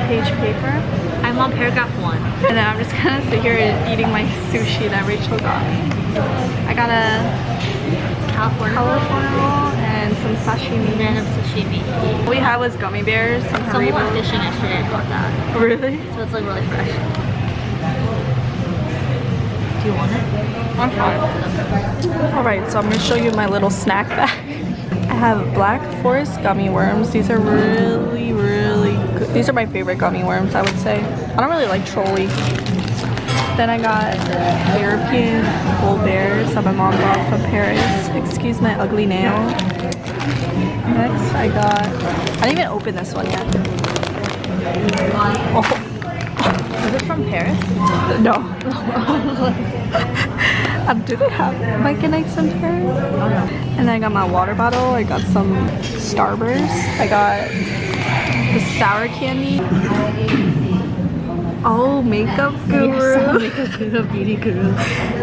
page paper. I'm on paragraph 1. And then I'm just gonna sit here eating my sushi that Rachel got me. I got a California roll and some sashimi. Random sashimi. What we had was gummy bears. Someone went fishing yesterday and got that. Really? So it's like really fresh. Do you want it? I'm fine. Alright, so I'm gonna show you my little snack bag. I have Black Forest gummy worms. These are really good. These are my favorite gummy worms, I would say. I don't really like Trolli. Then I got European bull bears that my mom bought from Paris. Excuse my ugly nail. Next I didn't even open this one yet. Oh. Is it from Paris? No. Do they have like an eggs in Paris? And then I got my water bottle. I got some Starburst. I got the sour candy. Oh, makeup guru. Yes, makeup guru, beauty guru.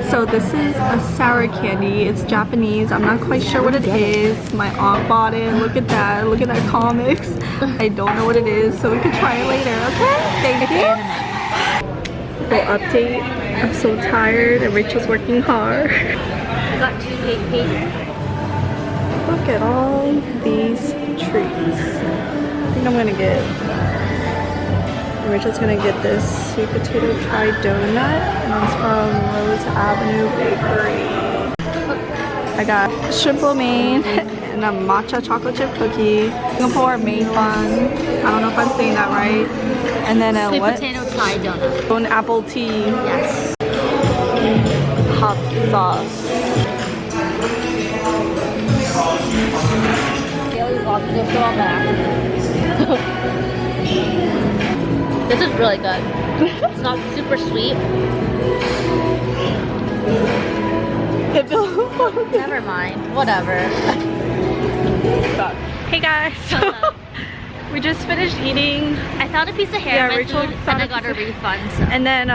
So this is a sour candy. It's Japanese. I'm not quite sure what it is. My aunt bought it. Look at that. Look at that comics. I don't know what it is, so we can try it later. Okay? Thank you. Little update. I'm so tired and Rachel's working hard. I got 2 pages. Look at all these treats. I think I'm gonna get Rachel's gonna get this sweet potato chai donut, and it's from Rose Avenue Bakery. I got shrimp lo mein and a matcha chocolate chip cookie, Singapore made bun. I don't know if I'm saying that right. And then a sweet what? potato chai donut. An apple tea. Yes. Hot sauce. Daily vlog, just on that. This is really good. It's not super sweet. Never mind. Whatever. Hey guys. We just finished eating. I found a piece of hair in my Rachel food and I got a refund. So. And then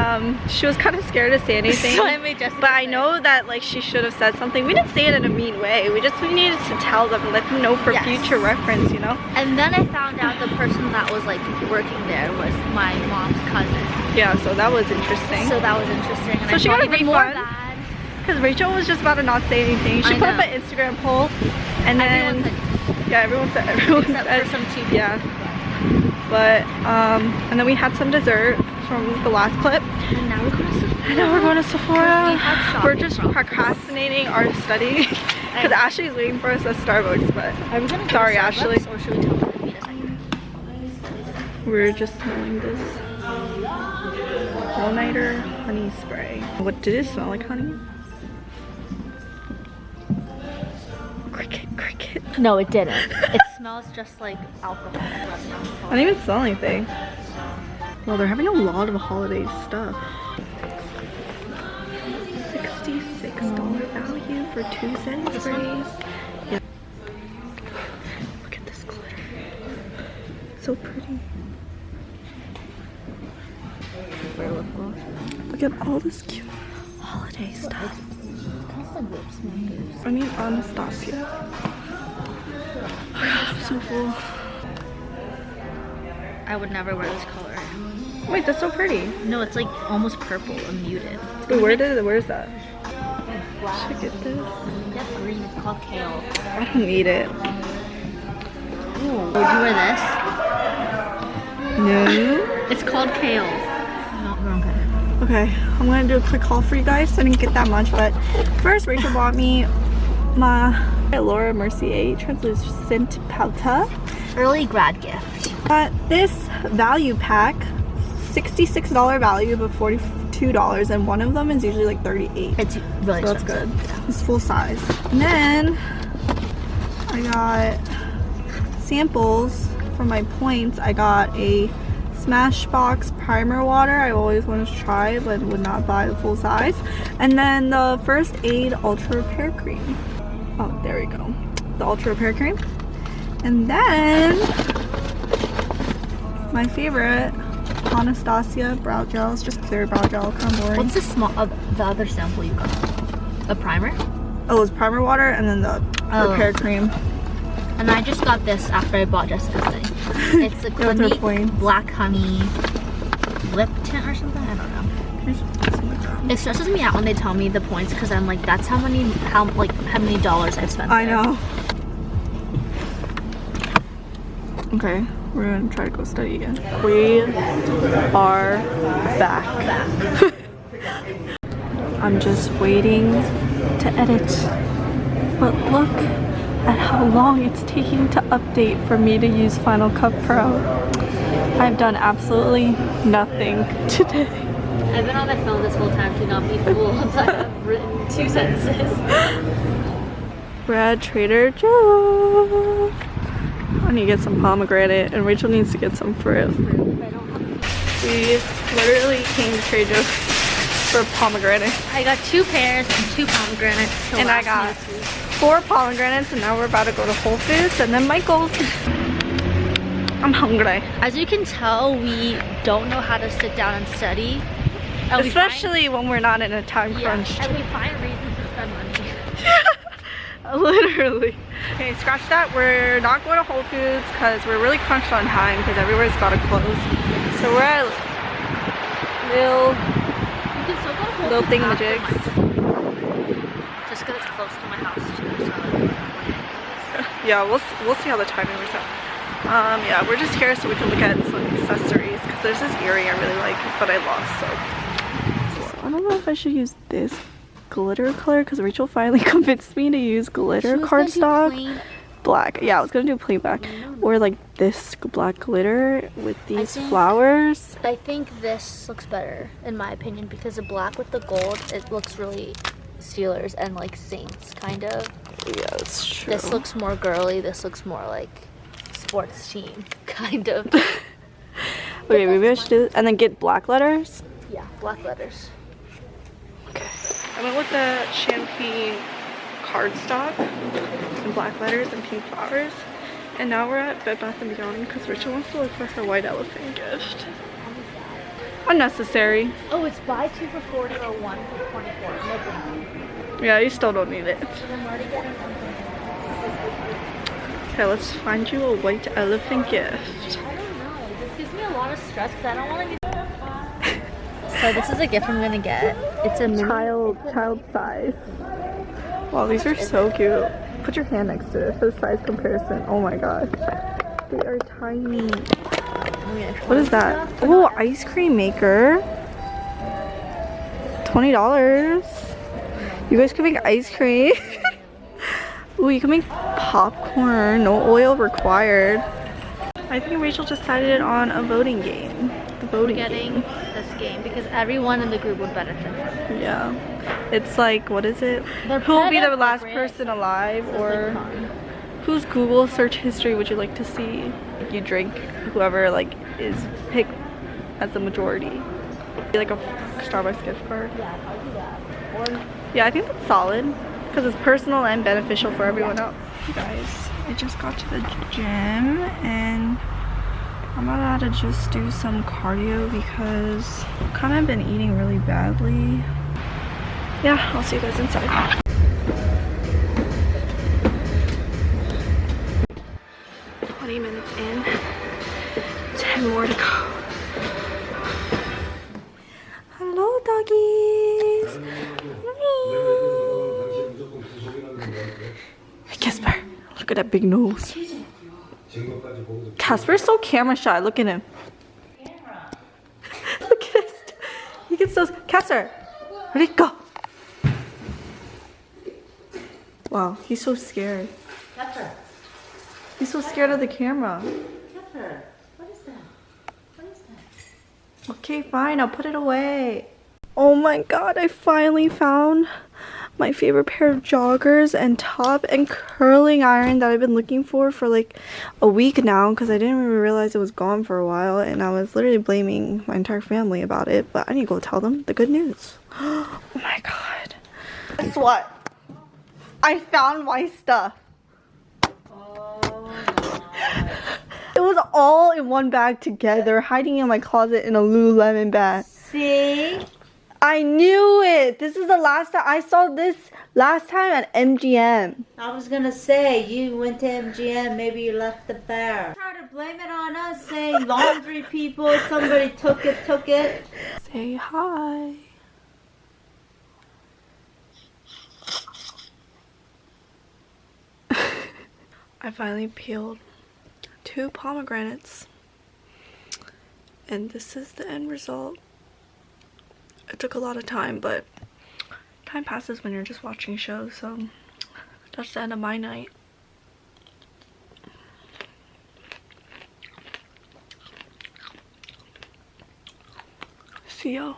she was kind of scared to say anything. So I made Jessica but I know that like she should have said something. We didn't say it in a mean way. We needed to tell them and let them know for future reference, you know? And then I found out the person that was like working there was my mom's cousin. Yeah, so that was interesting. So that was interesting. And so I she got a refund. Because Rachel was just about to not say anything. She put up an Instagram poll and then everyone said some TV. Yeah. But and then we had some dessert from the last clip. And now we're going to Sephora. And now we're going to Sephora. We're just procrastinating our study because Ashley's waiting for us at Starbucks. But are we gonna sorry, Starbucks, Ashley. Or should we tell her to meet us at here? We're just smelling this all-nighter honey spray. What did it smell like, honey? Cricket. No, it didn't. It smells just like alcohol. I didn't even smell anything. Well, they're having a lot of holiday stuff. $66 value for 2 cent sprays. Yeah. Look at this glitter. So pretty. Look at all this cute holiday stuff. I mean Anastasia. Oh god, I'm so full. I would never wear this color. Wait, that's so pretty. No, it's like almost purple and muted. Wait, where's that? Should I get this? Get green, it's called kale. I don't need it. Ooh, would you wear this? No. It's called kale. No, okay. Okay, I'm gonna do a quick haul for you guys. I didn't get that much, but first Rachel bought me my Laura Mercier translucent powder. Early grad gift. This value pack, $66 value, but $42, and one of them is usually like $38. It's really so expensive. That's good. It's full size. And then I got samples for my points. I got a Smashbox primer water. I always wanted to try but would not buy the full size. And then the First Aid Ultra Repair Cream. Oh, there we go. The Ultra Repair Cream. And then my favorite, Anastasia brow gels, just clear brow gel, kind of boring. What's the other sample you got? A primer? Oh, it was primer water and then the repair cream. And I just got this after I bought Jessica's thing. It's a Those are honey, points. black honey lip tint or something. I don't know. It stresses me out when they tell me the points because I'm like, that's how many dollars I've spent. I there. know. Okay, we're gonna try to go study again. We are back. I'm just waiting to edit. But look at how long it's taking to update for me to use Final Cut Pro. I've done absolutely nothing today. I've been on my phone this whole time to not be fooled. So I've written 2 sentences. We're at Trader Joe's. I need to get some pomegranate and Rachel needs to get some fruit. We literally came to Trader Joe's for pomegranate. I got 2 pears and 2 pomegranates. And I got 4 pomegranates and now we're about to go to Whole Foods and then Michael's. I'm hungry. As you can tell, we don't know how to sit down and study. And especially when we're not in a time crunch. And we find reasons to spend money. Literally. Okay, scratch that. We're not going to Whole Foods because we're really crunched on time because everywhere's got to close. So we're at little thingamajigs. Just because it's close to my house too. So. Yeah, we'll see how the timing works out. Yeah, we're just here so we can look at some accessories because there's this earring I really like, but I lost. So I don't know if I should use this glitter color because Rachel finally convinced me to use glitter cardstock. Black. Yeah, I was gonna do plain black. Or like this black glitter with these flowers. I think this looks better in my opinion because the black with the gold, it looks really Steelers and like Saints kind of. Yeah, that's true. This looks more girly. This looks more like sports team kind of. Okay, maybe I should do this and then get black letters. Yeah, black letters. Okay. I went with the champagne cardstock and black letters and pink flowers. And now we're at Bed Bath & Beyond because Rachel wants to look for her white elephant gift. Unnecessary. Oh, it's buy 2 for 40 or 1 for 24. No problem. Yeah, you still don't need it. I'm already getting something. Okay, let's find you a white elephant gift. I don't know. This gives me a lot of stress because I don't want to get. So this is a gift I'm gonna get. It's a child size. Wow, these are so cute. Put your hand next to it for the size comparison. Oh my gosh, they are tiny. What is that? Oh, ice cream maker. $20. You guys can make ice cream. Ooh, you can make popcorn. No oil required. I think Rachel decided on a voting game. The voting game. This game because everyone in the group would benefit from it. Yeah. It's like, what is it? Who will be the last person alive, or whose Google search history would you like to see? You drink whoever like is picked as the majority. Like a Starbucks gift card. Yeah, I'll do that. Or yeah, I think that's solid because it's personal and beneficial for everyone else. You guys, I just got to the gym and I'm about to just do some cardio because I've kind of been eating really badly. Yeah, I'll see you guys inside. 20 minutes in, 10 more to go. Hello, doggies. Casper, look at that big nose. Casper's so camera shy. Look at him. Look at this. He gets those. Casper, where'd he go? Wow, he's so scared. Casper. He's so scared of the camera. Casper. What is that? What is that? Okay, fine. I'll put it away. Oh my god, I finally found my favorite pair of joggers and top and curling iron that I've been looking for like a week now because I didn't even realize it was gone for a while and I was literally blaming my entire family about it, but I need to go tell them the good news. Oh my god. Guess what? I found my stuff. Oh It was all in one bag together, hiding in my closet in a Lululemon bag. See? I knew it. This is the last time I saw this last time at MGM. I was gonna say, you went to MGM, maybe you left the fair. Tired of blame it on us, saying laundry people, somebody took it. Say hi. I finally peeled 2 pomegranates. And this is the end result. It took a lot of time, but time passes when you're just watching shows, so that's the end of my night. See y'all.